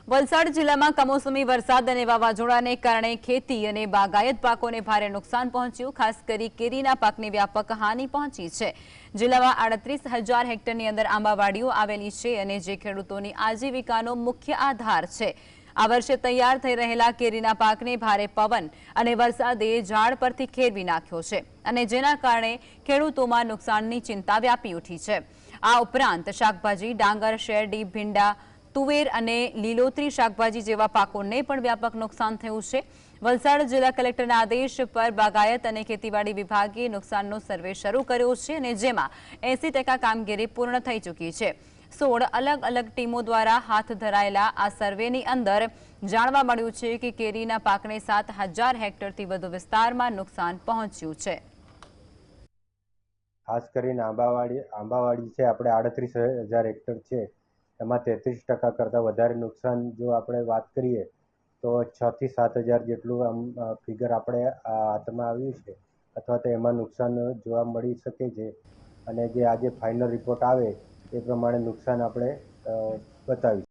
વલસાડ જિલ્લામાં કમોસમી વરસાદ અને વાવાઝોડાને કારણે ખેતી અને બાગાયત પાકોને ભારે નુકસાન પહોંચ્યું। ખાસ કરી કેરીના પાકને વ્યાપક હાનિ પહોંચી છે। જિલ્લામાં 38,000 હેક્ટરની અંદર આંબાવાડીઓ આવેલી છે અને જે ખેડૂતોની આજીવિકાનો મુખ્ય આધાર છે। આ વર્ષે તૈયાર થઈ રહેલા કેરીના પાકને ભારે પવન અને વરસાદે ઝાડ પરથી ખેરવી નાખ્યો છે અને જેના કારણે ખેડૂતોમાં નુકસાનની ચિંતા વ્યાપી ઉઠી છે। આ ઉપરાંત શાકભાજી, ડાંગર, શેરડી, ભીંડા, तुवेर અને લીલોતરી શાકભાજી જેવા પાકોને પણ વ્યાપક નુકસાન થયું છે। વલસાડ જિલ્લા કલેક્ટરના આદેશ પર બાગાયત અને ખેતીવાડી વિભાગે નુકસાનનો સર્વે શરૂ કર્યો છે અને જેમાં 80% કામગીરી પૂર્ણ થઈ ચૂકી છે। 16 અલગ અલગ ટીમો દ્વારા હાથ ધરાયેલા આ સર્વેની અંદર જાણવા મળ્યું છે કે કેરીના પાકને 7,000 હેક્ટરથી વધુ વિસ્તારમાં નુકસાન પહોંચ્યું છે। ખાસ કરીને આંબાવાડી છે આપણે 38,000 હેક્ટર છે, એમાં 33% કરતાં વધારે નુકસાન જો આપણે વાત કરીએ તો 6 થી 7,000 જેટલું ફિગર આપણે હાથમાં આવ્યું છે અથવા તો એમાં નુકસાન જોવા મળી શકે છે અને જે આજે ફાઇનલ રિપોર્ટ આવે એ પ્રમાણે નુકસાન આપણે બતાવીશું।